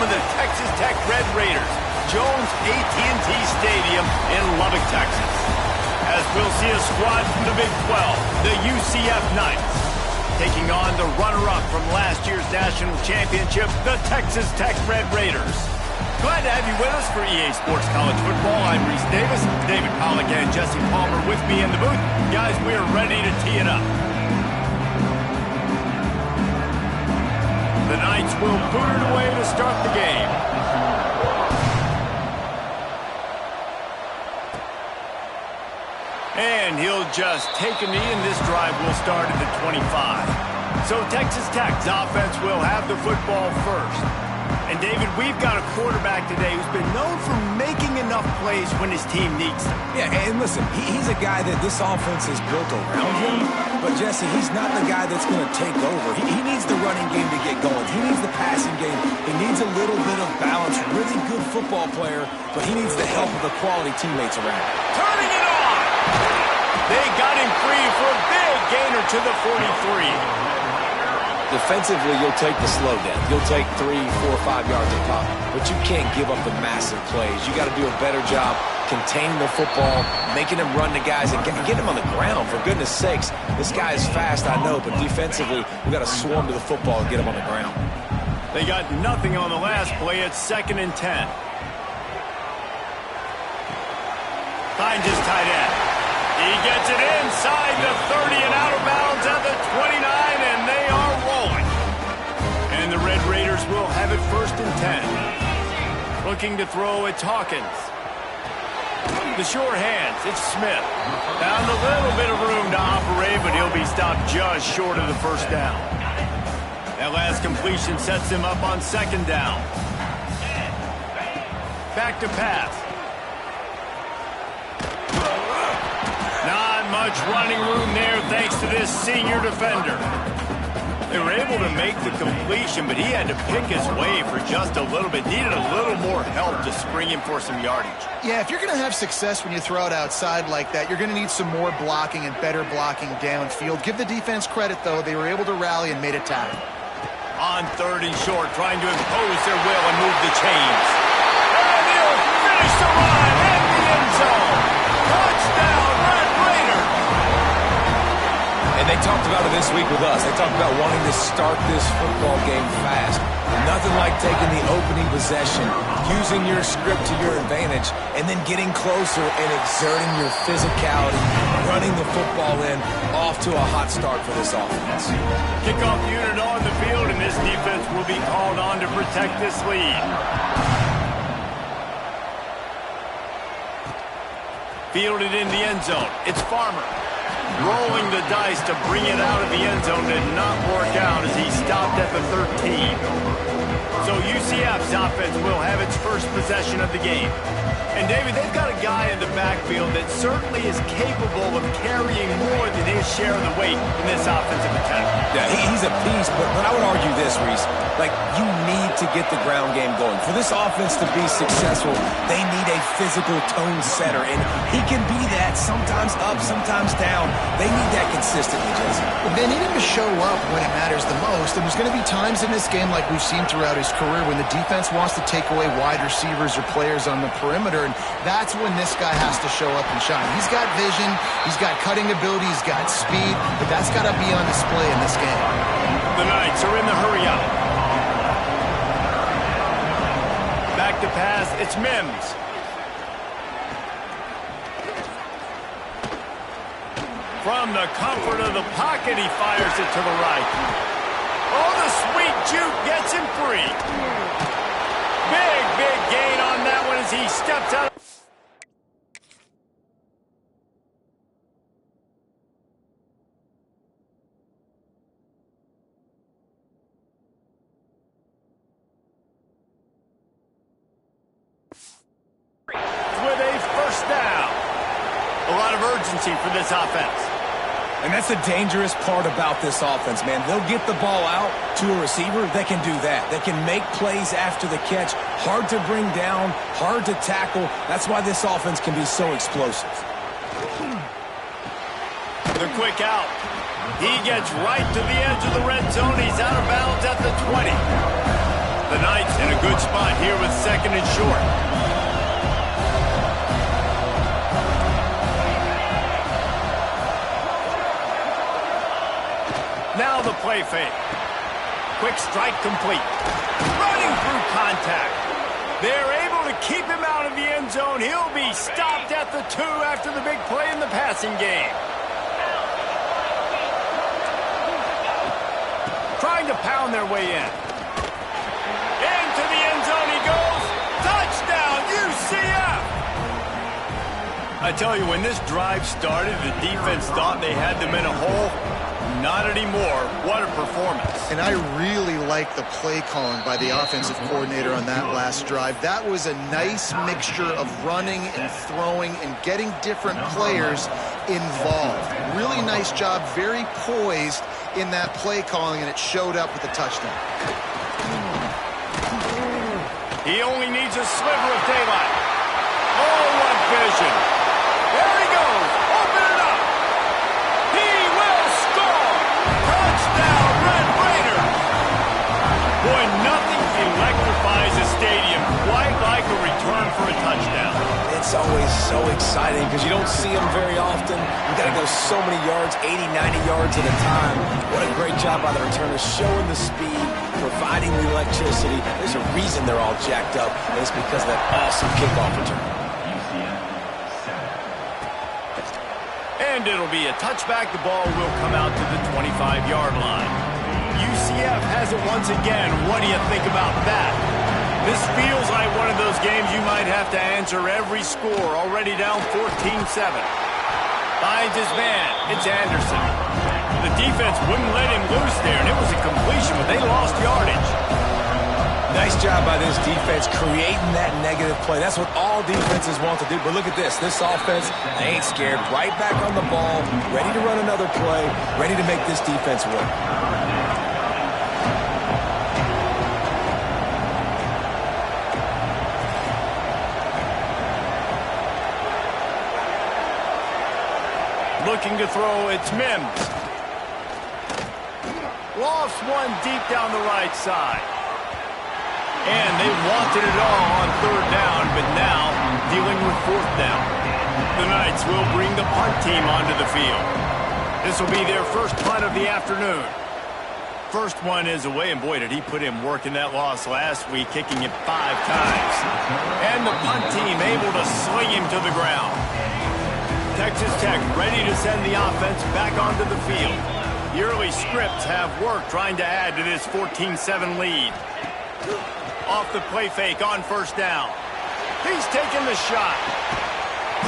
the Texas Tech Red Raiders, Jones AT&T Stadium in Lubbock, Texas. As we'll see a squad from the Big 12, the UCF Knights, taking on the runner-up from last year's national championship, the Texas Tech Red Raiders. Glad to have you with us for EA Sports College Football. I'm Reese Davis, David Pollack and Jesse Palmer with me in the booth. Guys, we are ready to tee it up. The Knights will boot it away to start the game. And he'll just take a knee, and this drive will start at the 25. So Texas Tech's offense will have the football first. And David, we've got a quarterback today who's been known for making enough plays when his team needs them. Yeah, and listen, he's a guy that this offense is built around him. But, Jesse, he's not the guy that's going to take over. He needs the running game to get going. He needs the passing game. He needs a little bit of balance. Really good football player, but he needs the help of the quality teammates around him. Turning it on! They got him free for a big gainer to the 43. Defensively, you'll take the slow down. You'll take 3, 4, 5 yards a pop, but you can't give up the massive plays. You got to do a better job containing the football, making him run to guys, and get him on the ground. For goodness sakes, this guy is fast, I know, but defensively, we got to swarm to the football and get him on the ground. They got nothing on the last play. It's 2nd and 10. Finds his tight end. He gets it inside the 30 and out of bounds at the 29, and they are rolling. And the Red Raiders will have it 1st and 10. Looking to throw, it's Hawkins. The short hands, it's Smith. Found a little bit of room to operate, but he'll be stopped just short of the 1st down. That last completion sets him up on 2nd down. Back to pass. Not much running room there thanks to this senior defender. They were able to make the completion, but he had to pick his way for just a little bit. Needed a little more help to spring him for some yardage. Yeah, if you're going to have success when you throw it outside like that, you're going to need some more blocking and better blocking downfield. Give the defense credit, though. They were able to rally and made a tackle. On 3rd and short, trying to impose their will and move the chains. And he'll finish the run in the end zone. Touchdown, Red Raiders! And they talked about it this week with us. They talked about wanting to start this football game fast. Nothing like taking the opening possession, using your script to your advantage, and then getting closer and exerting your physicality, running the football in, off to a hot start for this offense. Kickoff unit on the field, and this defense will be called on to protect this lead. Fielded in the end zone. It's Farmer. Rolling the dice to bring it out of the end zone did not work out as he stopped at the 13. So UCF's offense will have its first possession of the game. And, David, they've got a guy in the backfield that certainly is capable of carrying more than his share of the weight in this offensive attack. Yeah, he's a beast, but I would argue this, Reese. Like, you need to get the ground game going. For this offense to be successful, they need a physical tone setter, and he can be that, sometimes up, sometimes down. They need that consistently, Jesse. Well, they need him to show up when it matters the most, and there's going to be times in this game like we've seen throughout his career when the defense wants to take away wide receivers or players on the perimeter, and that's when this guy has to show up and shine. He's got vision, he's got cutting ability, he's got speed, but that's got to be on display in this game. The Knights are in the hurry-up. Back to pass, it's Mims. From the comfort of the pocket, he fires it to the right. Oh, the sweet juke gets him free. Big gain on that one as he steps out. With a 1st down. A lot of urgency for this offense. And that's the dangerous part about this offense, man. They'll get the ball out to a receiver. They can do that. They can make plays after the catch. Hard to bring down, hard to tackle. That's why this offense can be so explosive. The quick out. He gets right to the edge of the red zone. He's out of bounds at the 20. The Knights in a good spot here with 2nd and short. Now the play fake. Quick strike complete. Running through contact. They're able to keep him out of the end zone. He'll be stopped at the 2 after the big play in the passing game. Trying to pound their way in. Into the end zone he goes. Touchdown, UCF! I tell you, when this drive started, the defense thought they had them in a hole. Not anymore. What a performance. And I really like the play calling by the offensive coordinator on that last drive. That was a nice mixture of running and throwing and getting different players involved. Really nice job, very poised in that play calling, and it showed up with a touchdown. He only needs a sliver of daylight. Oh, what vision. There he goes. Open it up. He will score. Touchdown, Red Raiders. Boy, nothing electrifies a stadium quite like a return for a touchdown. It's always so exciting because you don't see them very often. You got to go so many yards, 80, 90 yards at a time. What a great job by the returners, showing the speed, providing the electricity. There's a reason they're all jacked up, and it's because of that awesome kickoff return. And it'll be a touchback. The ball will come out to the 25-yard line. UCF has it once again. What do you think about that? This feels like one of those games you might have to answer every score. Already down 14-7. Finds his man. It's Anderson. The defense wouldn't let him loose there, and it was a completion, but they lost yardage. Nice job by this defense creating that negative play. That's what all defenses want to do. But look at this. This offense, they ain't scared. Right back on the ball, ready to run another play, ready to make this defense work. Looking to throw, it's Mims. Lost one deep down the right side. And they wanted it all on 3rd down, but now dealing with 4th down. The Knights will bring the punt team onto the field. This will be their first punt of the afternoon. First one is away, and boy, did he put in work in that loss last week, kicking it 5 times. And the punt team able to sling him to the ground. Texas Tech ready to send the offense back onto the field. The early scripts have worked trying to add to this 14-7 lead. Off the play fake on 1st down. He's taking the shot.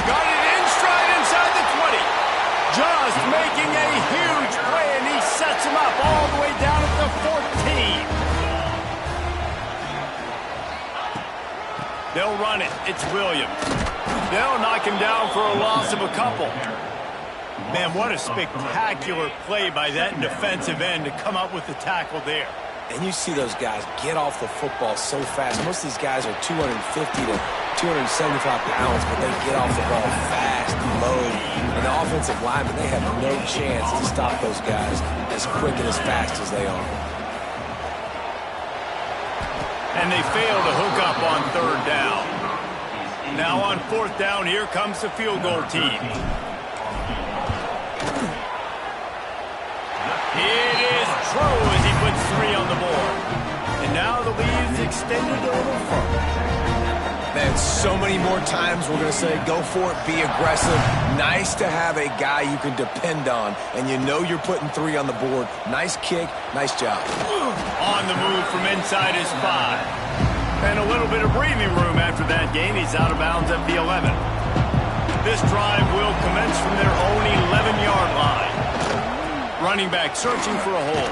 Got it in stride inside the 20. Just making a huge play, and he sets him up all the way down at the 14. They'll run it. It's Williams. They'll knock him down for a loss of a couple. Man, what a spectacular play by that defensive end to come up with the tackle there. And you see those guys get off the football so fast. Most of these guys are 250 to 275 pounds, but they get off the ball fast, low. And the offensive linemen, they have no chance to stop those guys as quick and as fast as they are. And they fail to hook up on 3rd down. Now on 4th down, here comes the field goal team. It is true as he puts 3 on the board. And now the lead is extended a little further. Man, so many more times we're going to say, go for it, be aggressive. Nice to have a guy you can depend on, and you know you're putting 3 on the board. Nice kick, nice job. On the move from inside his 5. And a little bit of breathing room after that gain. He's out of bounds at the 11. This drive will commence from their own 11-yard line. Running back searching for a hole.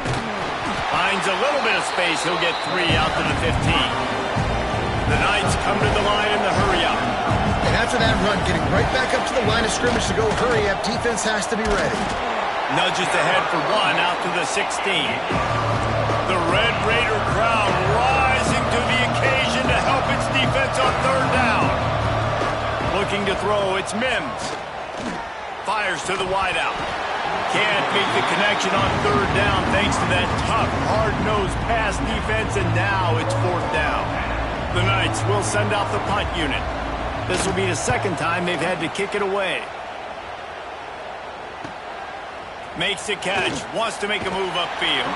Finds a little bit of space. He'll get 3 out to the 15. The Knights come to the line in the hurry-up. And after that run, getting right back up to the line of scrimmage to go hurry-up, defense has to be ready. Nudges ahead for 1 out to the 16. The Red Raider crowd rising to the occasion to help its defense on 3rd down. Looking to throw, it's Mims. Fires to the wideout. Can't make the connection on third down thanks to that tough, hard-nosed pass defense, and now it's fourth down. The Knights will send out the punt unit. This will be the second time they've had to kick it away. Makes the catch, wants to make a move upfield.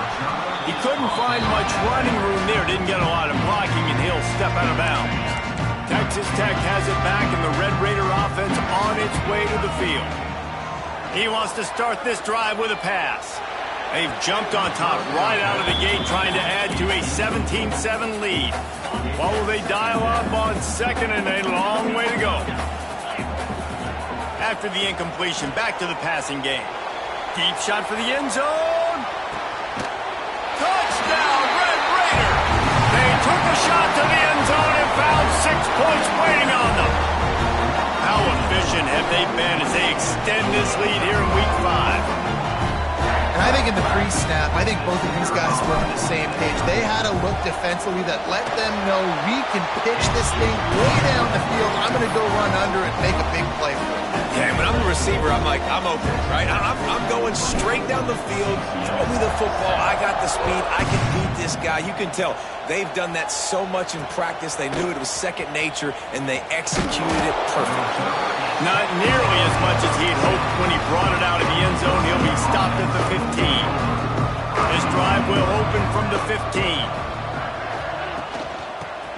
He couldn't find much running room there, didn't get a lot of blocking, and he'll step out of bounds. Texas Tech has it back, and the Red Raider offense on its way to the field. He wants to start this drive with a pass. They've jumped on top right out of the gate, trying to add to a 17-7 lead. What will they dial up on second, and a long way to go? After the incompletion, back to the passing game. Deep shot for the end zone. Touchdown, Red Raider! They took a shot to the end zone and found 6 points waiting on them. How efficient have they been as they extend this lead here in Week 5? And I think in the pre-snap, I think both of these guys were on the same page. They had a look defensively that let them know we can pitch this thing way down the field. I'm going to go run under and make a big play for it. Yeah, when I'm the receiver, I'm like, I'm open, right? I'm going straight down the field. Throw me the football. I got the speed. I can beat this guy. You can tell they've done that so much in practice. They knew it was second nature, and they executed it perfectly. Not nearly as much as he had hoped when he brought it out of the end zone. He'll be stopped at the 15. This drive will open from the 15.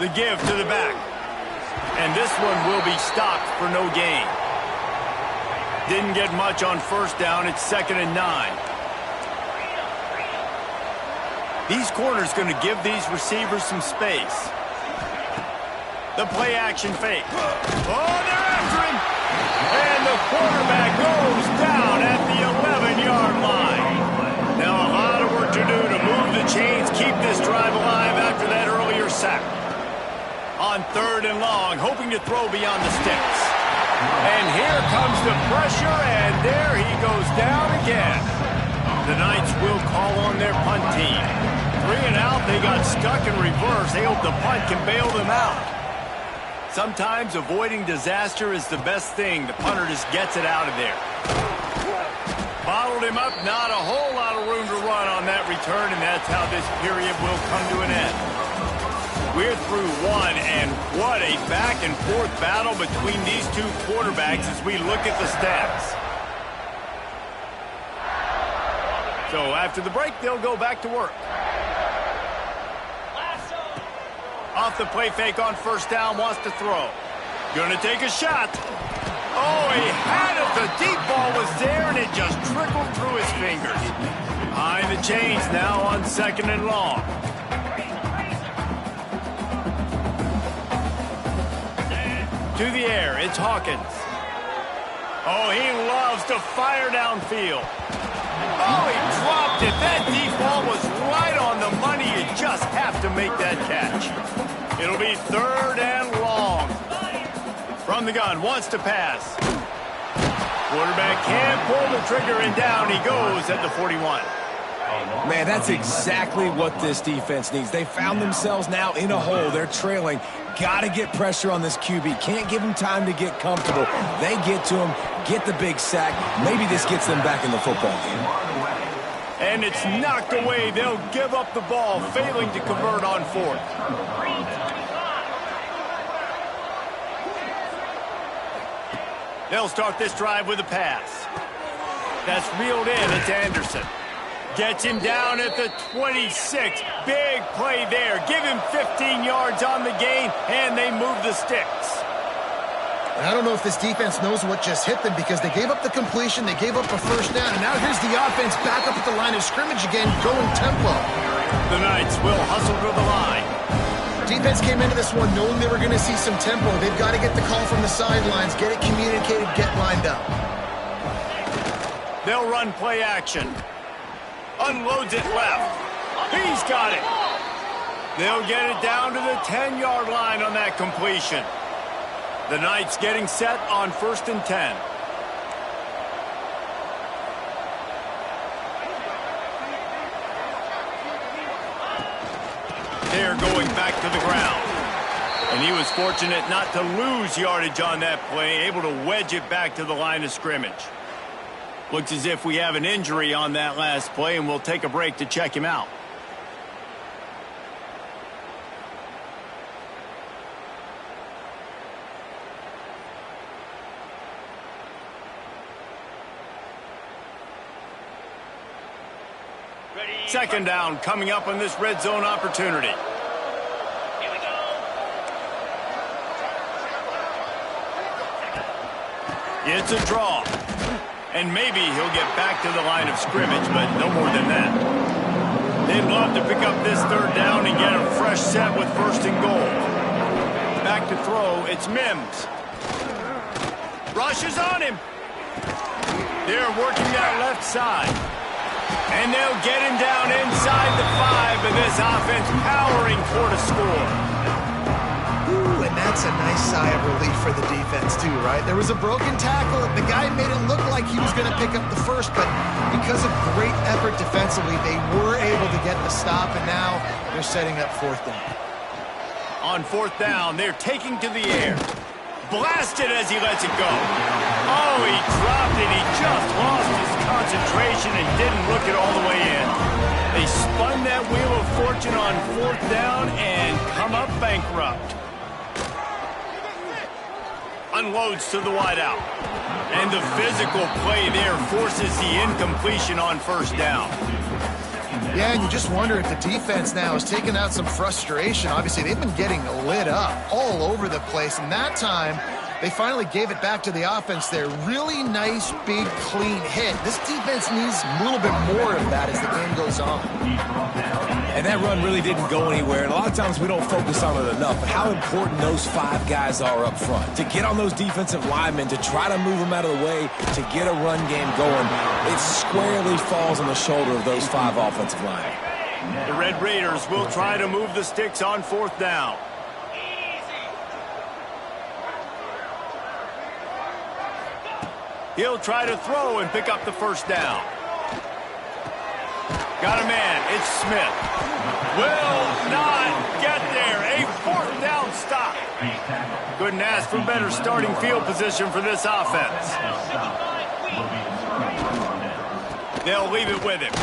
The give to the back. And this one will be stopped for no gain. Didn't get much on first down. It's 2nd and 9. These corners going to give these receivers some space. The play action fake. Oh, they're after him. And the quarterback goes down at the 11-yard line. Now a lot of work to do to move the chains, keep this drive alive after that earlier sack. On 3rd and long, hoping to throw beyond the sticks. And here comes the pressure, and there he goes down again. The Knights will call on their punt team. 3 and out, they got stuck in reverse. They hope the punt can bail them out. Sometimes avoiding disaster is the best thing. The punter just gets it out of there. Bottled him up, not a whole lot of room to run on that return, and that's how this period will come to an end. We're through one, and what a back-and-forth battle between these two quarterbacks as we look at the stats. So after the break, they'll go back to work. Off the play fake on first down, wants to throw. Gonna take a shot. Oh, he had it. The deep ball was there, and it just trickled through his fingers. Behind the chains now on 2nd and long. To the air, it's Hawkins. Oh, he loves to fire downfield. Oh, he dropped it. That deep ball was right on the money. You just have to make that catch. It'll be 3rd and long. From the gun, wants to pass. Quarterback can't pull the trigger, and down he goes at the 41. Man, that's exactly what this defense needs. They found themselves now in a hole. They're trailing. Got to get pressure on this QB. Can't give him time to get comfortable. They get to him, get the big sack. Maybe this gets them back in the football game. And it's knocked away. They'll give up the ball, failing to convert on 4th. They'll start this drive with a pass. That's reeled in. It's Anderson. Gets him down at the 26. Big play there. Give him 15 yards on the gain, and they move the sticks. And I don't know if this defense knows what just hit them because they gave up the completion, they gave up a first down, and now here's the offense back up at the line of scrimmage again, going tempo. The Knights will hustle to the line. Defense came into this one knowing they were going to see some tempo. They've got to get the call from the sidelines, get it communicated, get lined up. They'll run play action. Unloads it left. He's got it. They'll get it down to the 10-yard line on that completion. The Knights getting set on 1st and 10. They're going back to the ground. And he was fortunate not to lose yardage on that play, able to wedge it back to the line of scrimmage. Looks as if we have an injury on that last play, and we'll take a break to check him out. Second down coming up on this red zone opportunity. Here we go. It's a draw. And maybe he'll get back to the line of scrimmage, but no more than that. They'd love to pick up this third down and get a fresh set with first and goal. Back to throw, it's Mims. Rushes on him. They're working that left side. And they'll get him down inside the 5, and this offense powering toward a score. Ooh, and that's a nice sigh of relief for the defense too, right? There was a broken tackle. The guy made it look like he was going to pick up the first, but because of great effort defensively, they were able to get the stop, and now they're setting up fourth down. On fourth down, they're taking to the air. Blasted as he lets it go. Oh, he dropped it. He just lost his concentration and didn't look it all the way in. They spun that wheel of fortune on fourth down and come up bankrupt. Unloads to the wideout. And the physical play there forces the incompletion on first down. Yeah, and you just wonder if the defense now is taking out some frustration. Obviously, they've been getting lit up all over the place, and that time they finally gave it back to the offense there. Really nice, big, clean hit. This defense needs a little bit more of that as the game goes on. And that run really didn't go anywhere, and a lot of times we don't focus on it enough, but how important those 5 guys are up front. To get on those defensive linemen, to try to move them out of the way, to get a run game going, it squarely falls on the shoulder of those 5 offensive linemen. The Red Raiders will try to move the sticks on fourth down. He'll try to throw and pick up the first down. Got a man. It's Smith. Will not get there. A fourth down stop. Couldn't ask for better starting field position for this offense. They'll leave it with him.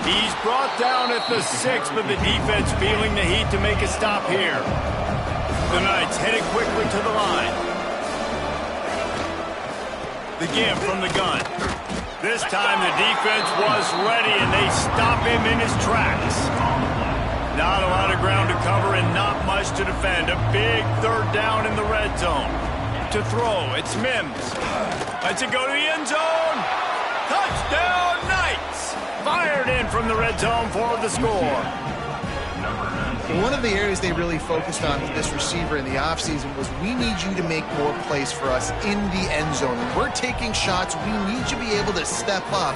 He's brought down at the 6, but the defense feeling the heat to make a stop here. The Knights headed quickly to the line. The give from the gun. This time the defense was ready, and they stop him in his tracks. Not a lot of ground to cover and not much to defend. A big third down in the red zone. To throw, it's Mims. Lets it go to the end zone. Touchdown, Knights! Fired in from the red zone for the score. One of the areas they really focused on with this receiver in the offseason was, we need you to make more plays for us in the end zone. When we're taking shots, we need you to be able to step up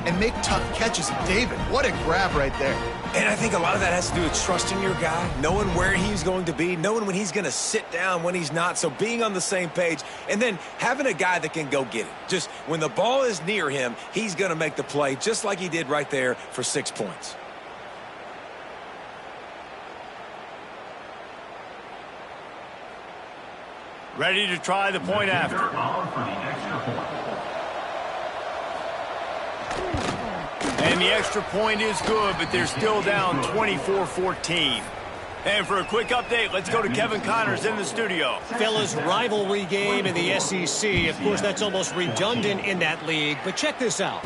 and make tough catches. David, what a grab right there. And I think a lot of that has to do with trusting your guy, knowing where he's going to be, knowing when he's going to sit down, when he's not, so being on the same page, and then having a guy that can go get it. Just when the ball is near him, he's going to make the play, just like he did right there for 6 points. Ready to try the point after. And the extra point is good, but they're still down 24-14. And for a quick update, let's go to Kevin Connors in the studio. Fellas, rivalry game in the SEC. Of course, that's almost redundant in that league. But check this out.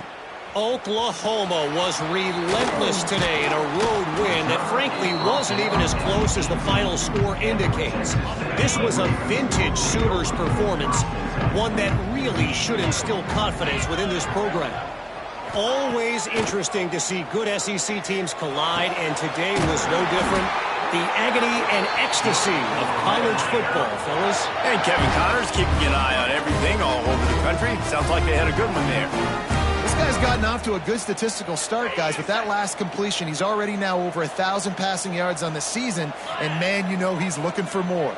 Oklahoma was relentless today in a road win that frankly wasn't even as close as the final score indicates. This was a vintage Sooners performance, one that really should instill confidence within this program. Always interesting to see good SEC teams collide, and today was no different. The agony and ecstasy of college football, fellas. And Kevin Connors keeping an eye on everything all over the country. Sounds like they had a good one there. This guy's gotten off to a good statistical start, guys. With that last completion, he's already now over 1,000 passing yards on the season, and man, you know he's looking for more.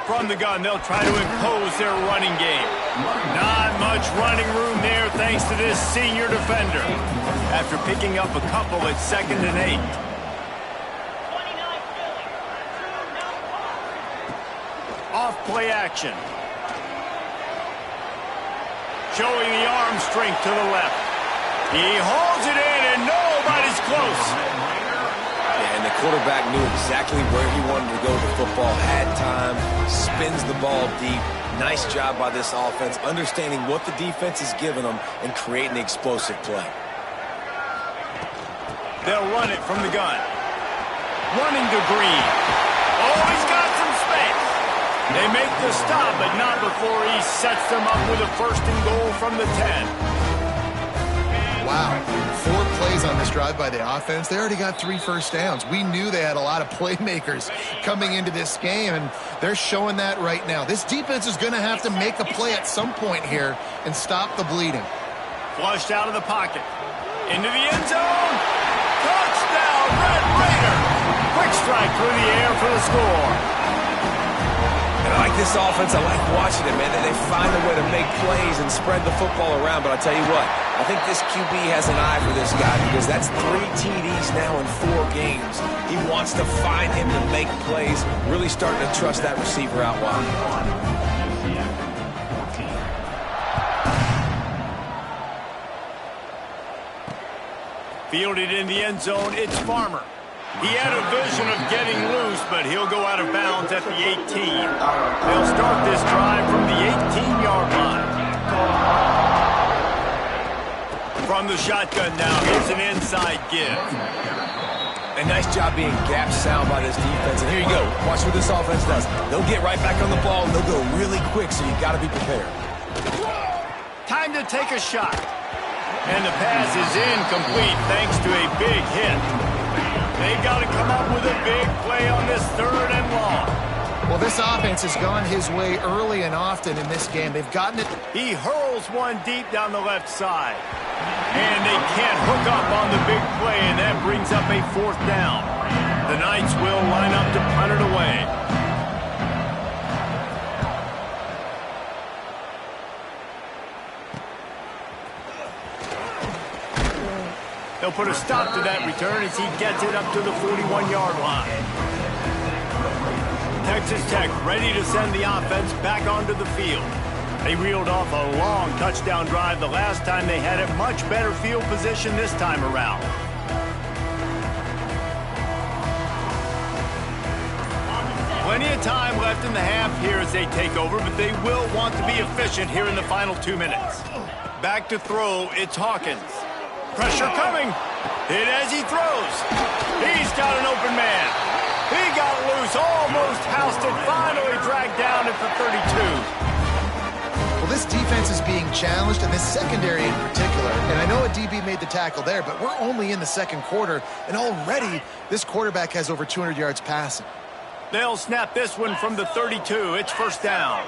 From the gun, they'll try to impose their running game. Not much running room there thanks to this senior defender. After picking up a couple at 2nd and 8. Off play action. showing the arm strength to the left. He hauls it in, and nobody's close. Yeah, and the quarterback knew exactly where he wanted to go with the football, had time, spins the ball deep. Nice job by this offense, understanding what the defense is giving them and creating the explosive play. They'll run it from the gun. Running to Green. Oh, he's got some space. They make the stop, but not before he sets them up with a 1st and goal from the 10. Wow, 4 plays on this drive by the offense. They already got 3 first downs. We knew they had a lot of playmakers coming into this game, and they're showing that right now. This defense is going to have to make a play at some point here and stop the bleeding. Flushed out of the pocket. Into the end zone. Touchdown, Red Raider. Quick strike through the air for the score. And I like this offense. I like watching it, man. They find a way to make plays and spread the football around. But I tell you what, I think this QB has an eye for this guy because that's 3 TDs now in 4 games. He wants to find him to make plays, really starting to trust that receiver out wide. Fielded in the end zone, it's Farmer. He had a vision of getting loose, but he'll go out of bounds at the 18. They'll start this drive from the 18-yard line. From the shotgun now, here's an inside give. A nice job being gap sound by this defense. And here you go. Watch what this offense does. They'll get right back on the ball, and they'll go really quick, so you got to be prepared. Time to take a shot. And the pass is incomplete thanks to a big hit. They've got to come up with a big play on this 3rd and long. Well, this offense has gone his way early and often in this game. They've gotten it. He hurls one deep down the left side. And they can't hook up on the big play, and that brings up a 4th down. The Knights will line up to punt it away. They'll put a stop to that return as he gets it up to the 41-yard line. Texas Tech ready to send the offense back onto the field. They reeled off a long touchdown drive the last time they had it. Much better field position this time around. Plenty of time left in the half here as they take over, but they will want to be efficient here in the final 2 minutes. Back to throw, it's Hawkins. Pressure coming. Hit as he throws. He's got an open man. He got loose, almost housed it, finally dragged down at the 32. Well, this defense is being challenged, and this secondary in particular. And I know a DB made the tackle there, but we're only in the 2nd quarter, and already this quarterback has over 200 yards passing. They'll snap this one from the 32. It's 1st down.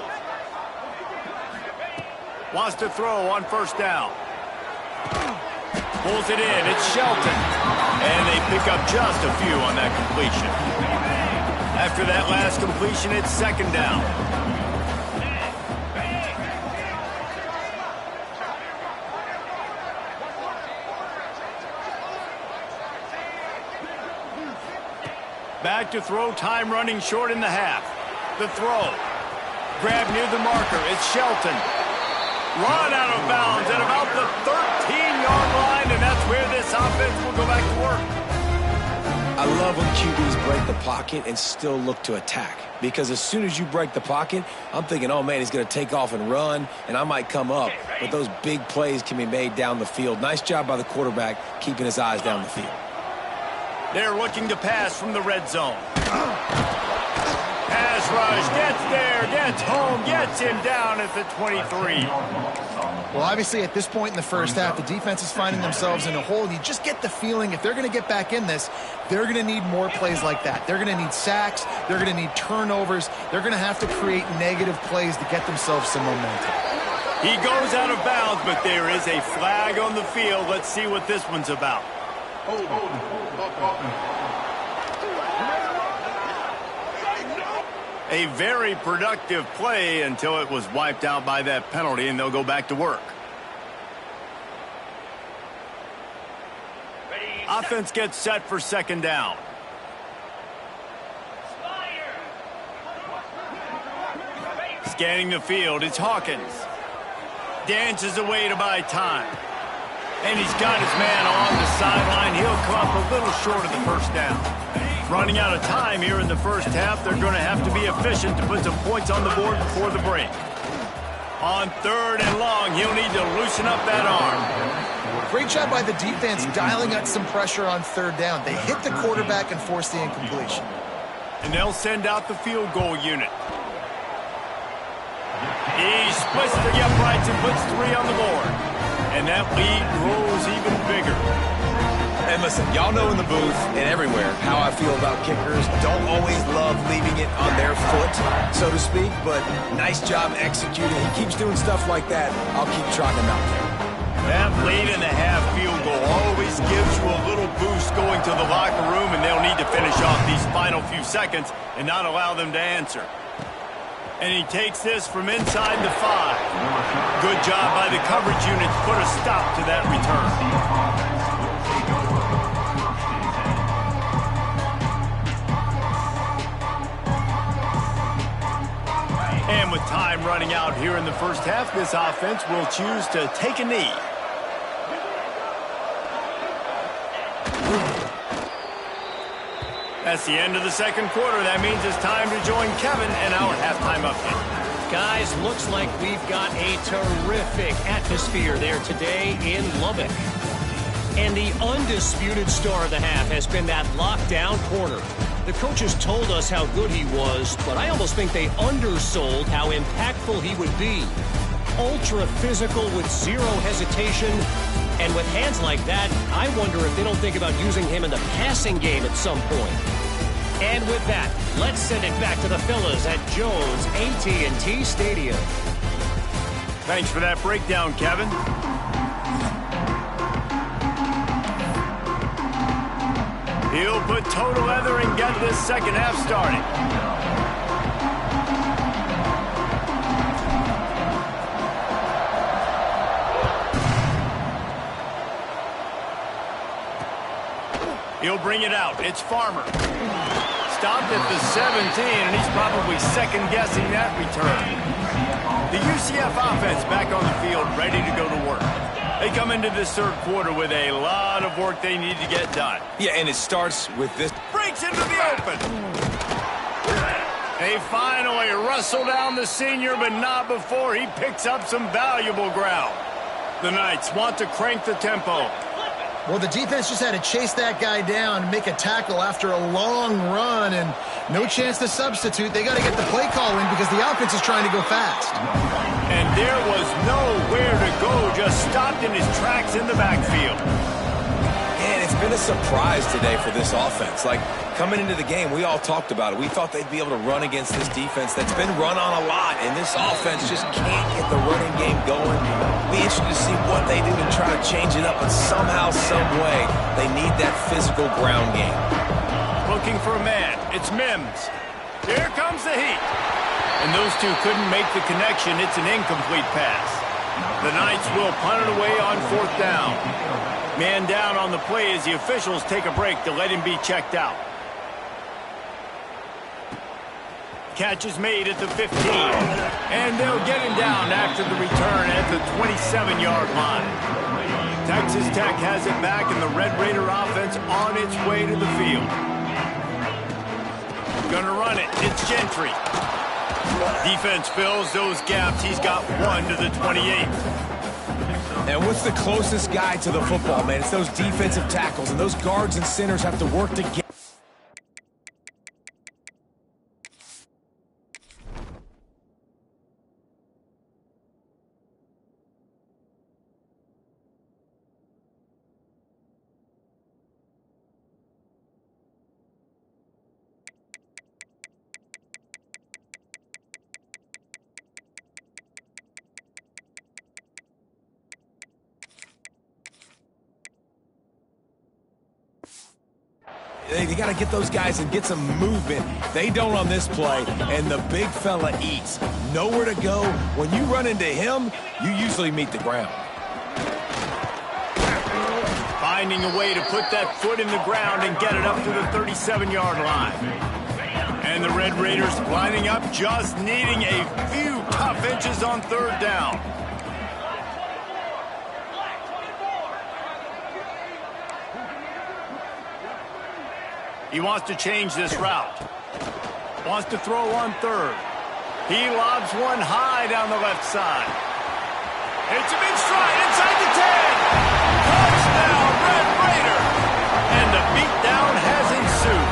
Wants to throw on 1st down. Pulls it in. It's Shelton. And they pick up just a few on that completion. After that last completion, it's 2nd down. Back to throw, time running short in the half. The throw. Grab near the marker. It's Shelton. Run out of bounds at about the 13-yard line, and that's where this offense will go back to work. I love when QBs break the pocket and still look to attack. Because as soon as you break the pocket, I'm thinking, oh, man, he's going to take off and run, and I might come up. But those big plays can be made down the field. Nice job by the quarterback keeping his eyes down the field. They're looking to pass from the red zone. Pass rush, gets there, gets home, gets him down at the 23. Well, obviously, at this point in the first half, the defense is finding themselves in a hole. You just get the feeling if they're going to get back in this, they're going to need more plays like that. They're going to need sacks. They're going to need turnovers. They're going to have to create negative plays to get themselves some momentum. He goes out of bounds, but there is a flag on the field. Let's see what this one's about. A very productive play until it was wiped out by that penalty, and they'll go back to work. Offense gets set for 2nd down. Scanning the field, it's Hawkins. dances away to buy time. And he's got his man on the sideline. He'll come up a little short of the first down. Running out of time here in the first half. They're going to have to be efficient to put some points on the board before the break. On 3rd and long, he'll need to loosen up that arm. Great job by the defense dialing up some pressure on 3rd down. They hit the quarterback and forced the incompletion. And they'll send out the field goal unit. He splits the uprights and puts 3 on the board. And that lead grows even bigger. And listen, y'all know in the booth and everywhere how I feel about kickers. Don't always love leaving it on their foot, so to speak, but nice job executing. He keeps doing stuff like that. I'll keep trotting him out there. That late in the half field goal always gives you a little boost going to the locker room, and they'll need to finish off these final few seconds and not allow them to answer. And he takes this from inside the 5. Good job by the coverage unit to put a stop to that return. And with time running out here in the first half, this offense will choose to take a knee. That's the end of the second quarter. That means it's time to join Kevin and our halftime update. Guys, looks like we've got a terrific atmosphere there today in Lubbock. And the undisputed star of the half has been that lockdown corner. The coaches told us how good he was, but I almost think they undersold how impactful he would be. Ultra physical with zero hesitation. And with hands like that, I wonder if they don't think about using him in the passing game at some point. And with that, let's send it back to the fellas at Jones AT&T Stadium. Thanks for that breakdown, Kevin. He'll put toe to leather and get this second half started. He'll bring it out. It's Farmer. Stopped at the 17, and he's probably second-guessing that return. The UCF offense back on the field, ready to go to work. They come into this third quarter with a lot of work they need to get done. Yeah, and it starts with this. Breaks into the open. They finally wrestle down the senior, but not before he picks up some valuable ground. The Knights want to crank the tempo. Well, the defense just had to chase that guy down and make a tackle after a long run, and no chance to substitute. They got to get the play call in because the offense is trying to go fast. And there was nowhere to go, just stopped in his tracks in the backfield. And it's been a surprise today for this offense. Like, coming into the game, we all talked about it. We thought they'd be able to run against this defense that's been run on a lot, and this offense just can't get the running game going. Be interested to see what they do to try to change it up, but somehow, some way, they need that physical ground game. Looking for a man. It's Mims. Here comes the heat. And those two couldn't make the connection. It's an incomplete pass. The Knights will punt it away on 4th down. Man down on the play as the officials take a break to let him be checked out. Catch is made at the 15. And they'll get him down after the return at the 27-yard line. Texas Tech has it back, and the Red Raider offense on its way to the field. Gonna run it. It's Gentry. Defense fills those gaps. He's got 1 to the 28. And what's the closest guy to the football, man? It's those defensive tackles, and those guards and centers have to work together. They got to get those guys and get some movement. They don't on this play, and the big fella eats. Nowhere to go. When you run into him, you usually meet the ground. Finding a way to put that foot in the ground and get it up to the 37-yard line. And the Red Raiders lining up, just needing a few tough inches on 3rd down. He wants to change this route. Wants to throw on third. He lobs one high down the left side. Hits him in stride inside the 10. Touchdown, Red Raider. And the beatdown has ensued.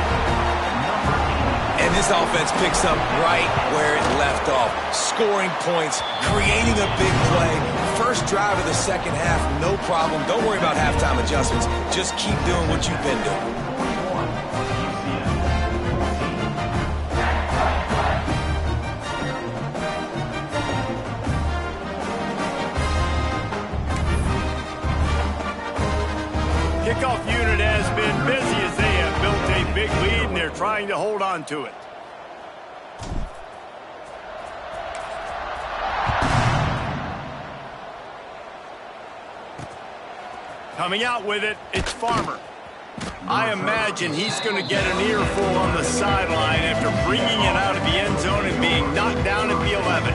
And this offense picks up right where it left off. Scoring points, creating a big play. First drive of the second half, no problem. Don't worry about halftime adjustments. Just keep doing what you've been doing. Kickoff unit has been busy as they have built a big lead, and they're trying to hold on to it. Coming out with it, it's Farmer. I imagine he's going to get an earful on the sideline after bringing it out of the end zone and being knocked down at the 11.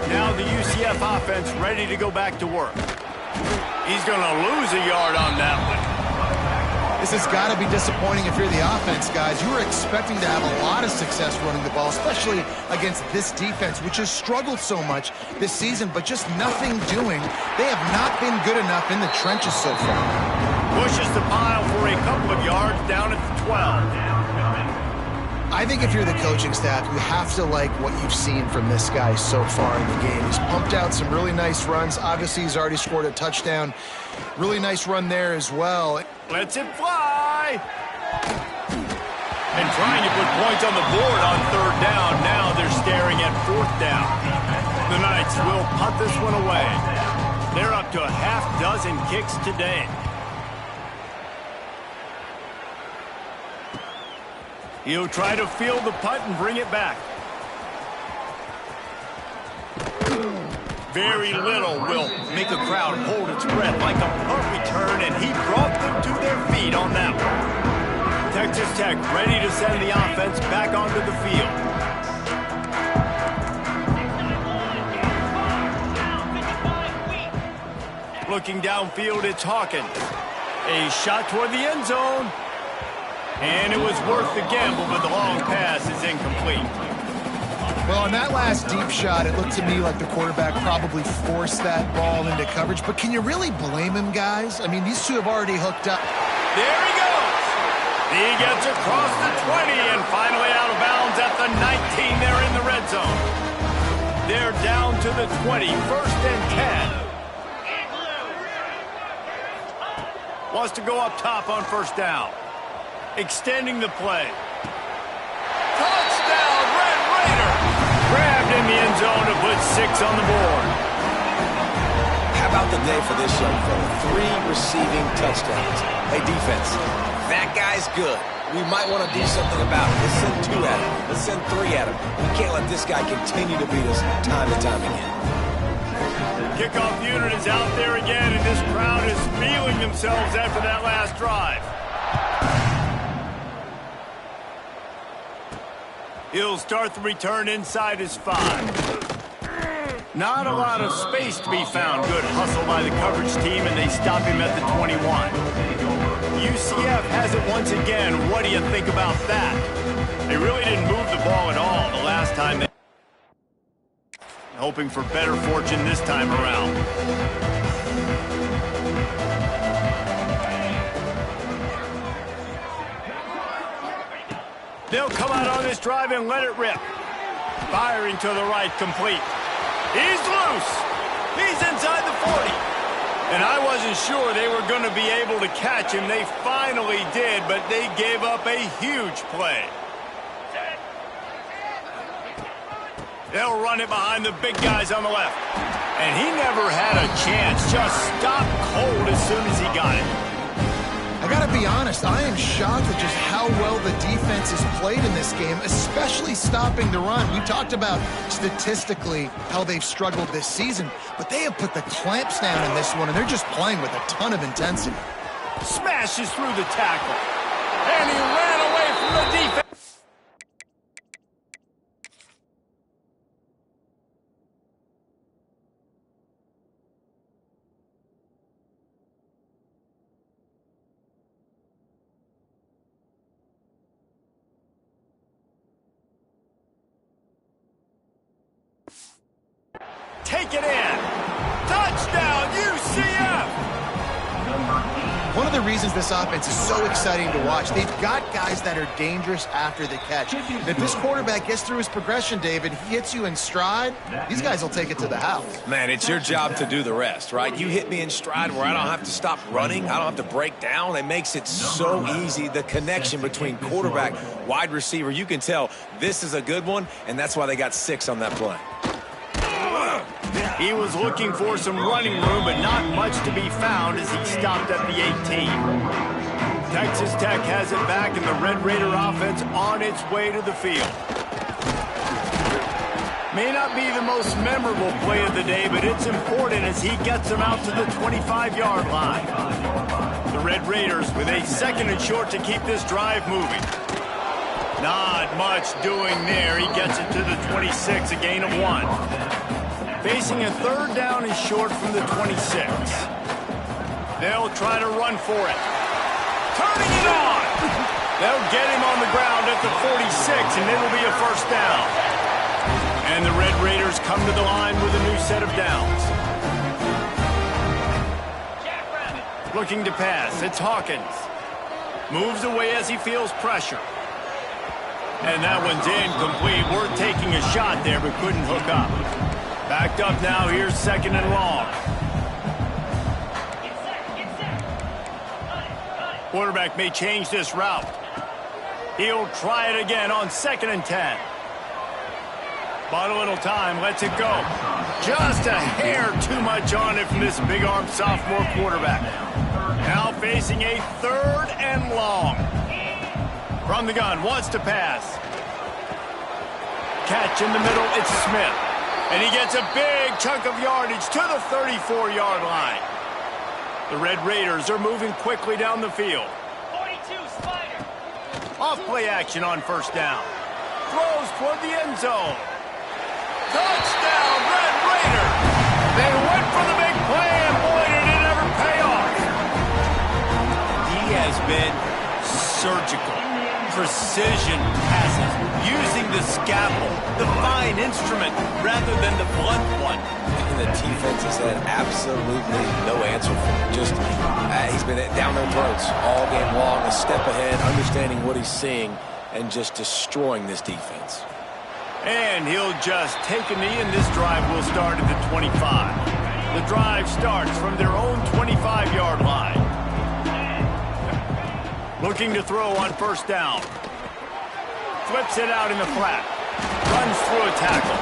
Now the UCF offense ready to go back to work. He's going to lose a yard on that one. This has got to be disappointing if you're the offense, guys. You were expecting to have a lot of success running the ball, especially against this defense, which has struggled so much this season, but just nothing doing. They have not been good enough in the trenches so far. Pushes the pile for a couple of yards down at the 12. I think if you're the coaching staff, you have to like what you've seen from this guy so far in the game. He's pumped out some really nice runs. Obviously, he's already scored a touchdown. Really nice run there as well. Lets it fly. And trying to put points on the board on third down. Now they're staring at fourth down. The Knights will punt this one away. They're up to a half dozen kicks today. He'll try to field the punt and bring it back. Very little will make a crowd hold its breath like a punt return, and he brought them to their feet on that one. Texas Tech ready to send the offense back onto the field. Looking downfield, it's Hawkins. A shot toward the end zone. And it was worth the gamble, but the long pass is incomplete. Well, on that last deep shot, it looked to me like the quarterback probably forced that ball into coverage. But can you really blame him, guys? I mean, these two have already hooked up. There he goes. He gets across the 20 and finally out of bounds at the 19. They're in the red zone. They're down to the 20, first and 10. Wants to go up top on first down. Extending the play. Touchdown, Red Raider! Grabbed in the end zone to put 6 on the board. How about the day for this young fella? 3 receiving touchdowns. Hey, defense, that guy's good. We might want to do something about it. Let's send 2 at him. Let's send 3 at him. We can't let this guy continue to beat us time and time again. Kickoff unit is out there again, and this crowd is feeling themselves after that last drive. He'll start the return inside his 5. Not a lot of space to be found. Good hustle by the coverage team, and they stop him at the 21. UCF has it once again. What do you think about that? They really didn't move the ball at all the last time. Hoping for better fortune this time around. They'll come out on this drive and let it rip. Firing to the right, complete. He's loose. He's inside the 40. And I wasn't sure they were going to be able to catch him. They finally did, but they gave up a huge play. They'll run it behind the big guys on the left. And he never had a chance. Just stopped cold as soon as he got it. I gotta be honest, I am shocked at just how well the defense has played in this game, especially stopping the run. We talked about statistically how they've struggled this season, but they have put the clamps down in this one, and they're just playing with a ton of intensity. Smashes through the tackle. And he ran away from the defense. take it in. Touchdown, UCF! One of the reasons this offense is so exciting to watch, they've got guys that are dangerous after the catch. If this quarterback gets through his progression, David, he hits you in stride, these guys will take it to the house. Man, it's your job to do the rest, right? You hit me in stride where I don't have to stop running. I don't have to break down. It makes it so easy. The connection between quarterback, wide receiver, you can tell this is a good one, and that's why they got 6 on that play. He was looking for some running room, but not much to be found as he stopped at the 18. Texas Tech has it back, and the Red Raider offense on its way to the field. May not be the most memorable play of the day, but it's important as he gets them out to the 25-yard line. The Red Raiders with a 2nd and short to keep this drive moving. Not much doing there. He gets it to the 26, a gain of 1. Facing a 3rd down and short from the 26. They'll try to run for it. Turning it on! They'll get him on the ground at the 46, and it'll be a 1st down. And the Red Raiders come to the line with a new set of downs. Looking to pass, it's Hawkins. Moves away as he feels pressure. And that one's incomplete. We're taking a shot there, but couldn't hook up. Backed up now, here's 2nd and long. Quarterback may change this route. He'll try it again on 2nd and 10. Bought a little time, lets it go. Just a hair too much on it from this big-armed sophomore quarterback. Now facing a 3rd and long. From the gun, wants to pass. Catch in the middle, it's Smith. And he gets a big chunk of yardage to the 34-yard line. The Red Raiders are moving quickly down the field. 42, Spider. Off play action on 1st down. Throws toward the end zone. Touchdown, Red Raiders! They went for the big play, and boy, did it ever pay off. He has been surgical. Precision passes, using the scalpel, the fine instrument, rather than the blunt one. And the defense has had absolutely no answer for him. Just, he's been down their throats all game long, a step ahead, understanding what he's seeing, and just destroying this defense. And he'll just take a knee, and this drive will start at the 25. The drive starts from their own 25-yard line. Looking to throw on 1st down. Flips it out in the flat. Runs through a tackle.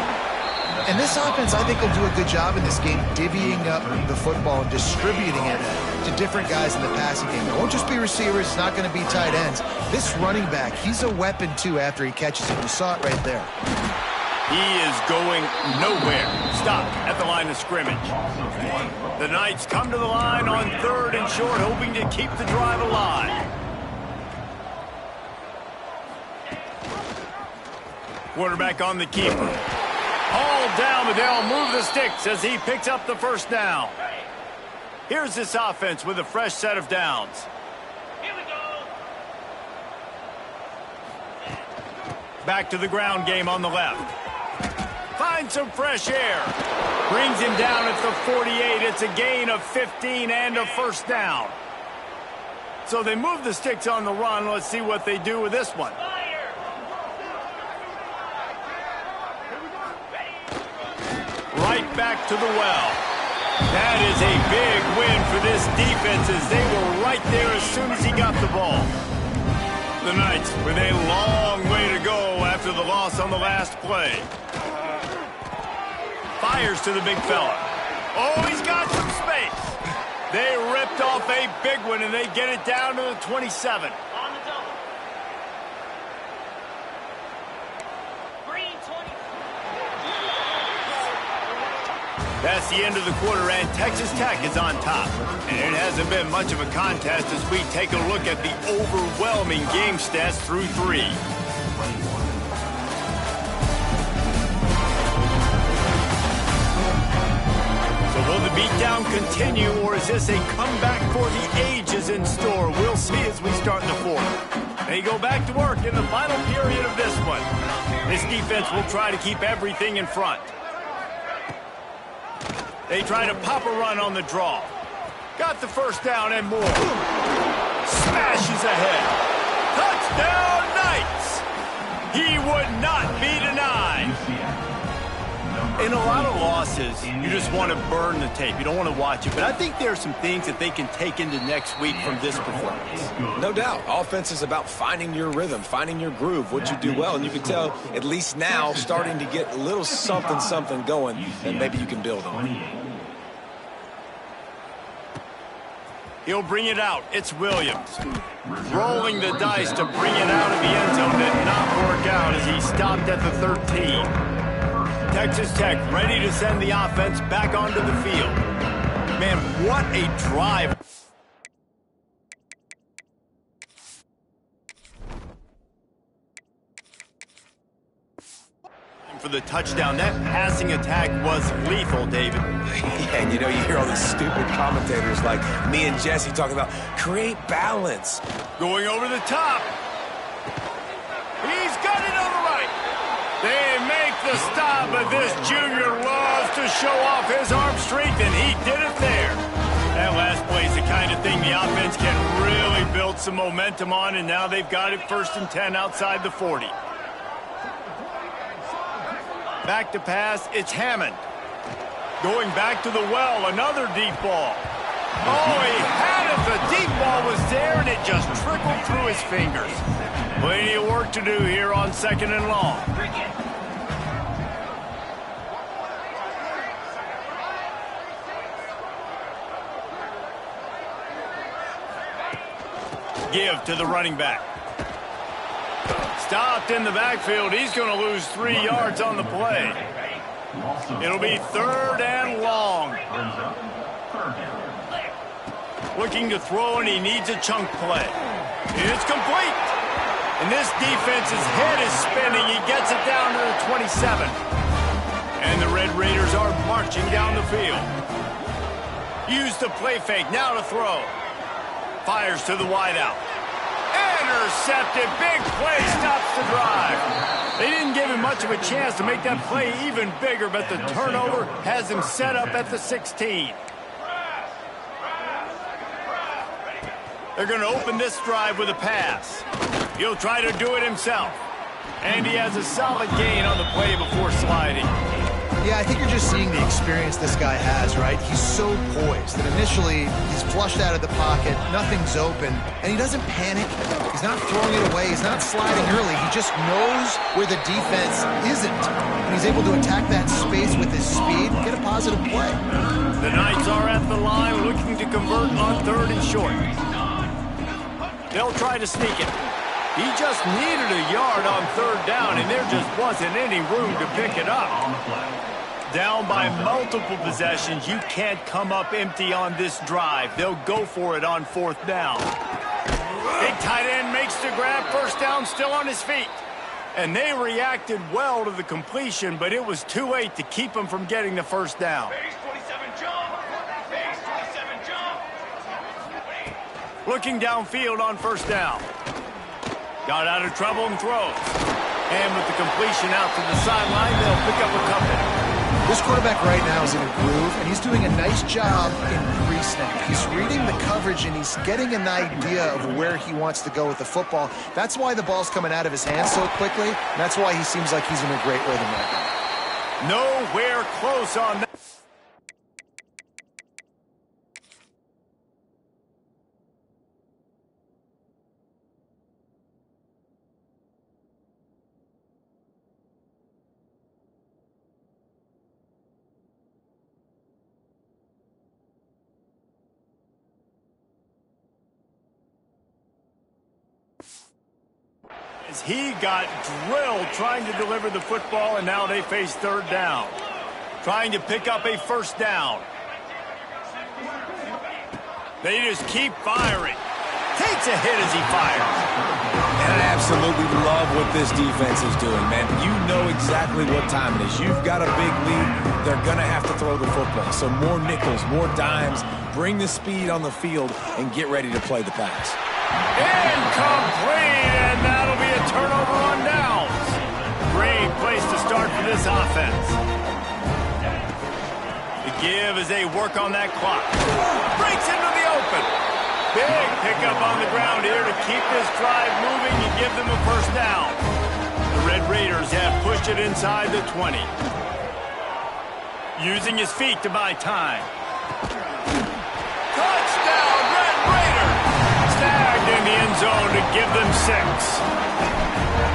And this offense, I think, will do a good job in this game divvying up the football and distributing it to different guys in the passing game. It won't just be receivers. It's not going to be tight ends. This running back, he's a weapon, too, after he catches it. You saw it right there. He is going nowhere. Stop at the line of scrimmage. The Knights come to the line on 3rd and short, hoping to keep the drive alive. Quarterback on the keeper. Hauled down, but they'll move the sticks as he picks up the 1st down. Here's this offense with a fresh set of downs. Here we go. Back to the ground game on the left. Finds some fresh air. Brings him down at the 48. It's a gain of 15 and a 1st down. So they move the sticks on the run. Let's see what they do with this one. Right back to the well. That is a big win for this defense as they were right there as soon as he got the ball. The Knights with a long way to go after the loss on the last play. Fires to the big fella. Oh, he's got some space. They ripped off a big one, and they get it down to the 27. That's the end of the quarter, and Texas Tech is on top. And it hasn't been much of a contest as we take a look at the overwhelming game stats through 3. So will the beatdown continue, or is this a comeback for the ages in store? We'll see as we start the 4th. They go back to work in the final period of this one. This defense will try to keep everything in front. They try to pop a run on the draw. Got the first down and more. Smashes ahead. Touchdown, Knights! He would not be denied. In a lot of losses, you just want to burn the tape. You don't want to watch it. But I think there are some things that they can take into next week from this performance. No doubt. Offense is about finding your rhythm, finding your groove, what you do well. And you can tell, at least now, starting to get a little something going that maybe you can build on. He'll bring it out. It's Williams. Rolling the dice to bring it out of the end zone. Did not work out as he stopped at the 13. Texas Tech ready to send the offense back onto the field. Man, what a drive. For the touchdown, that passing attack was lethal, David. Yeah, and you know, you hear all these stupid commentators like me and Jesse talking about create balance. Going over the top. He's got it on the right. They make the stop, but this junior loves to show off his arm strength, and he did it there. That last play is the kind of thing the offense can really build some momentum on, and now they've got it 1st and 10 outside the 40. Back to pass, it's Hammond. Going back to the well, another deep ball. Oh, he had it. The deep ball was there, and it just trickled through his fingers. Plenty of work to do here on 2nd and long. Give to the running back. Stopped in the backfield. He's going to lose 3 yards on the play. It'll be 3rd and long. Looking to throw, and he needs a chunk play. It's complete. And this defense's head is spinning. He gets it down to the 27. And the Red Raiders are marching down the field. Use the play fake. Now to throw. Fires to the wideout. Intercepted. Big play. Stops the drive. They didn't give him much of a chance to make that play even bigger, but the turnover has him set up at the 16. They're going to open this drive with a pass. He'll try to do it himself. And he has a solid gain on the play before sliding. Yeah, I think you're just seeing the experience this guy has, right? He's so poised that initially he's flushed out of the pocket, nothing's open, and he doesn't panic. He's not throwing it away. He's not sliding early. He just knows where the defense isn't. And he's able to attack that space with his speed and get a positive play. The Knights are at the line looking to convert on 3rd and short. They'll try to sneak it. He just needed a yard on 3rd down, and there just wasn't any room to pick it up. Down by multiple possessions, you can't come up empty on this drive. They'll go for it on 4th down. Big tight end makes the grab, 1st down, still on his feet. And they reacted well to the completion, but it was too late to keep him from getting the 1st down. Looking downfield on 1st down. Got out of trouble and throws. And with the completion out to the sideline, they'll pick up a couple. This quarterback right now is in a groove, and he's doing a nice job in pre-snap. He's reading the coverage, and he's getting an idea of where he wants to go with the football. That's why the ball's coming out of his hands so quickly, and that's why he seems like he's in a great rhythm right now. Nowhere close on that. He got drilled trying to deliver the football, and now they face 3rd down. Trying to pick up a 1st down. They just keep firing. Takes a hit as he fires. And I absolutely love what this defense is doing, man. You know exactly what time it is. You've got a big lead. They're going to have to throw the football. So more nickels, more dimes. Bring the speed on the field and get ready to play the pass. Incomplete, and that'll be a turnover on downs. Great place to start for this offense. The give as they work on that clock. Breaks into the open. Big pickup on the ground here to keep this drive moving and give them a first down. The Red Raiders have pushed it inside the 20. Using his feet to buy time. Touchdown, Red Raiders! Snagged in the end zone to give them 6.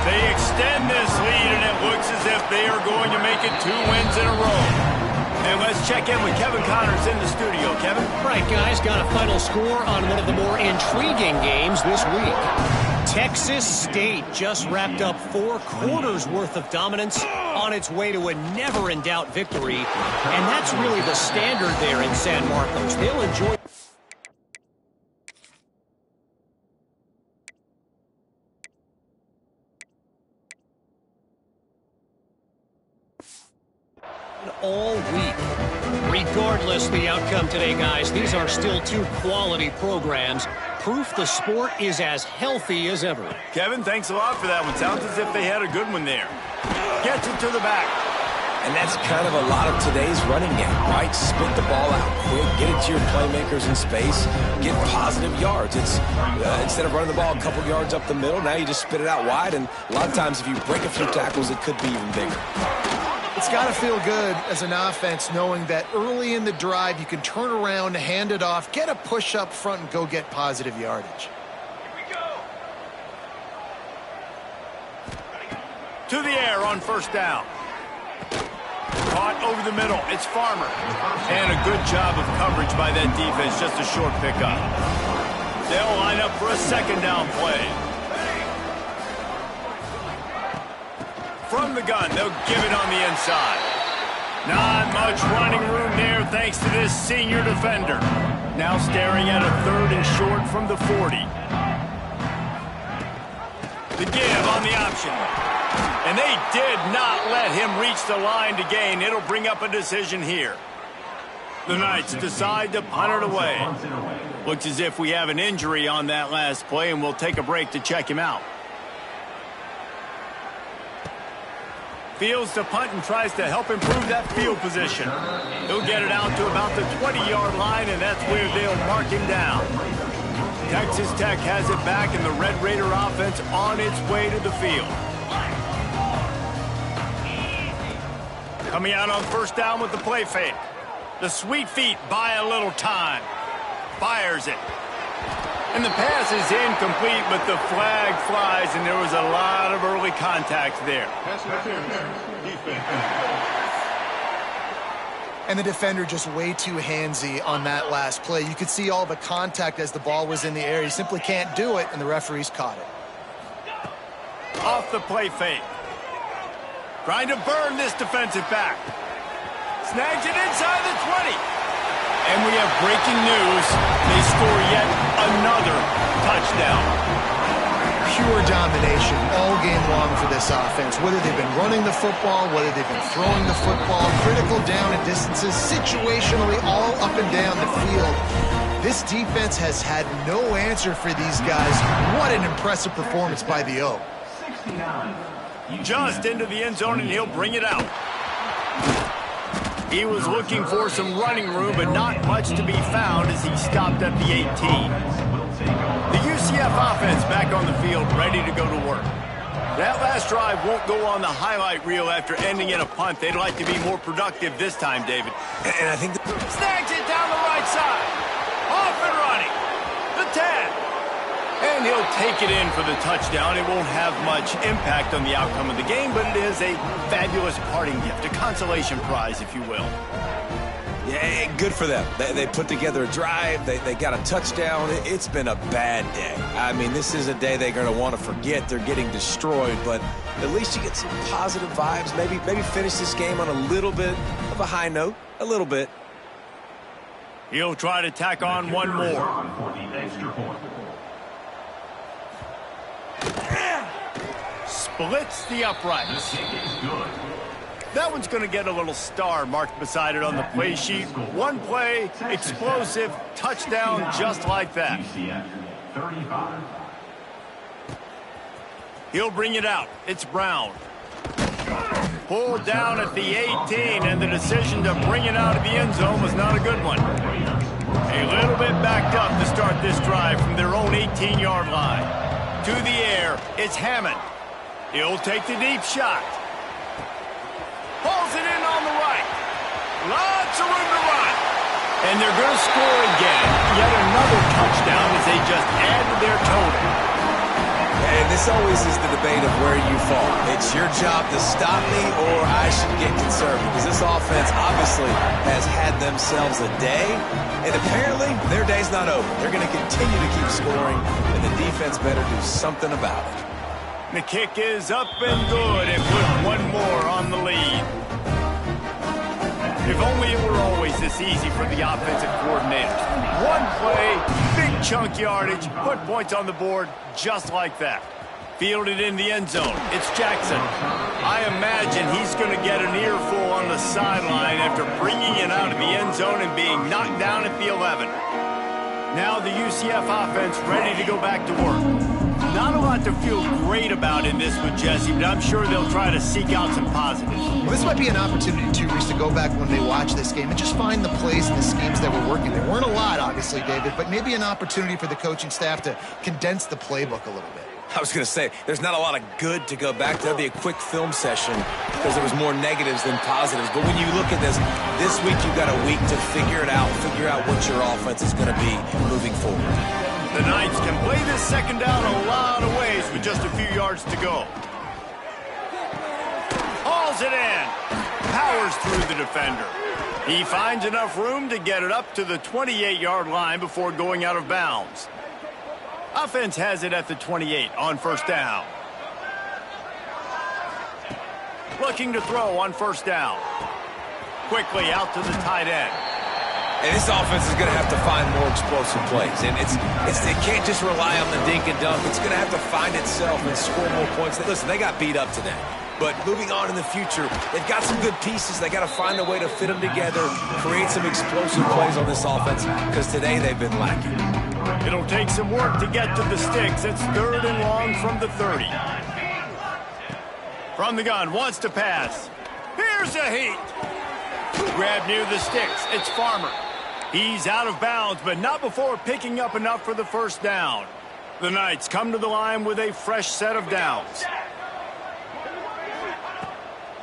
They extend this lead, and it looks as if they are going to make it 2 wins in a row. And let's check in with Kevin Connors in the studio. Kevin? Right, guys, got a final score on one of the more intriguing games this week. Texas State just wrapped up 4 quarters worth of dominance on its way to a never-in-doubt victory. And that's really the standard there in San Marcos. They'll enjoy... all week. Regardless the outcome today, guys, these are still 2 quality programs. Proof the sport is as healthy as ever. Kevin, thanks a lot for that one. Sounds as if they had a good one there. Gets it to the back. And that's kind of a lot of today's running game, right? Spit the ball out quick, get it to your playmakers in space, get positive yards. It's instead of running the ball a couple yards up the middle, now you just spit it out wide, and a lot of times if you break a few tackles, it could be even bigger. It's got to feel good as an offense knowing that early in the drive you can turn around, hand it off, get a push up front, and go get positive yardage. To the air on first down. Caught over the middle. It's Farmer. And a good job of coverage by that defense. Just a short pickup. They'll line up for a second down play. From the gun, they'll give it on the inside. Not much running room there thanks to this senior defender. Now staring at a 3rd and short from the 40. The give on the option. And they did not let him reach the line to gain. It'll bring up a decision here. The Knights decide to punt it away. Looks as if we have an injury on that last play, and we'll take a break to check him out. Fields to punt and tries to help improve that field position. He'll get it out to about the 20-yard line, and that's where they'll mark him down. Texas Tech has it back, and the Red Raider offense on its way to the field. Coming out on first down with the play fake. The sweet feet buy a little time. Fires it. And the pass is incomplete, but the flag flies, and there was a lot of early contact there. And the defender just way too handsy on that last play. You could see all the contact as the ball was in the air. He simply can't do it, and the referees caught it. Off the play fake. Trying to burn this defensive back. Snags it inside the 20. And we have breaking news. They score yet another touchdown. Pure domination all game long for this offense. Whether they've been running the football, whether they've been throwing the football, critical down and distances, situationally all up and down the field. This defense has had no answer for these guys. What an impressive performance by the O. Just into the end zone, and he'll bring it out. He was looking for some running room, but not much to be found as he stopped at the 18. The UCF offense back on the field, ready to go to work. That last drive won't go on the highlight reel after ending in a punt. They'd like to be more productive this time, David. And I think... Snags it down the right side. Off and running. The 10. And he'll take it in for the touchdown. It won't have much impact on the outcome of the game, but it is a fabulous parting gift, a consolation prize, if you will. Yeah, good for them. They put together a drive. They got a touchdown. It's been a bad day. I mean, this is a day they're going to want to forget. They're getting destroyed, but at least you get some positive vibes. Maybe finish this game on a little bit of a high note. A little bit. He'll try to tack on one more. Splits the uprights. That one's going to get a little star marked beside it on the play sheet. One play, explosive, touchdown just like that. He'll bring it out. It's Brown. Pulled down at the 18, and the decision to bring it out of the end zone was not a good one. A little bit backed up to start this drive from their own 18-yard line. To the air, it's Hammond. He'll take the deep shot. Pulls it in on the right. Lots of room to run. And they're going to score again. Yet another touchdown as they just add to their total. And this always is the debate of where you fall. It's your job to stop me or I should get conservative. Because this offense obviously has had themselves a day. And apparently their day's not over. They're going to continue to keep scoring. And the defense better do something about it. The kick is up and good and put one more on the lead. If only it were always this easy for the offensive coordinators. One play, big chunk yardage, put points on the board just like that. Fielded in the end zone. It's Jackson. I imagine he's going to get an earful on the sideline after bringing it out of the end zone and being knocked down at the 11. Now the UCF offense ready to go back to work. Not a lot to feel great about in this with Jesse, but I'm sure they'll try to seek out some positives. Well, this might be an opportunity, too, Reese, to go back when they watch this game and just find the plays and the schemes that were working. There weren't a lot, obviously, David, but maybe an opportunity for the coaching staff to condense the playbook a little bit. I was going to say, there's not a lot of good to go back to. That'd be a quick film session because there was more negatives than positives. But when you look at this week you've got a week to figure it out, figure out what your offense is going to be moving forward. The Knights can play this second down a lot of ways with just a few yards to go. Hauls it in. Powers through the defender. He finds enough room to get it up to the 28-yard line before going out of bounds. Offense has it at the 28 on first down. Looking to throw on first down. Quickly out to the tight end. And this offense is going to have to find more explosive plays. And it can't just rely on the dink and dunk. It's going to have to find itself and score more points. Listen, they got beat up today. But moving on in the future, they've got some good pieces. They got to find a way to fit them together, create some explosive plays on this offense, because today they've been lacking. It'll take some work to get to the sticks. It's 3rd and long from the 30. From the gun, wants to pass. Here's a heat. Grab near the sticks. It's Farmer. He's out of bounds, but not before picking up enough for the first down. The Knights come to the line with a fresh set of downs.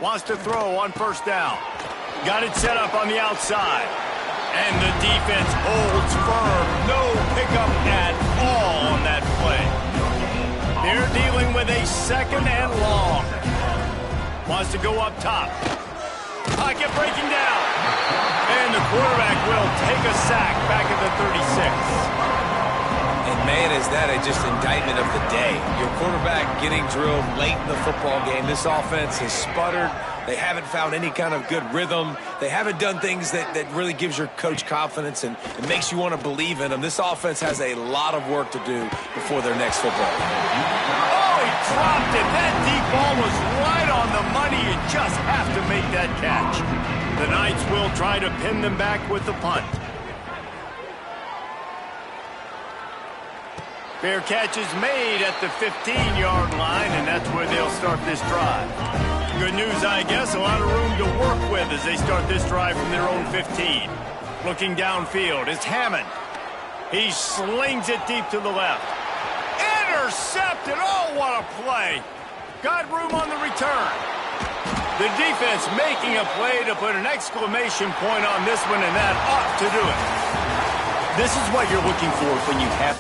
Wants to throw on first down. Got it set up on the outside. And the defense holds firm. No pickup at all on that play. They're dealing with a second and long. Wants to go up top. Pocket breaking down. And the quarterback will take a sack back at the 36. And man, is that just indictment of the day. Your quarterback getting drilled late in the football game. This offense has sputtered. They haven't found any kind of good rhythm. They haven't done things that really gives your coach confidence and it makes you want to believe in them. This offense has a lot of work to do before their next football game. Oh, he dropped it. That deep ball was right on the money. You just have to make that catch. The Knights will try to pin them back with the punt. Fair catch is made at the 15-yard line, and that's where they'll start this drive. Good news, I guess, a lot of room to work with as they start this drive from their own 15. Looking downfield, it's Hammond. He slings it deep to the left. Intercepted! Oh, what a play! Got room on the return. The defense making a play to put an exclamation point on this one, and that ought to do it. This is what you're looking for when you have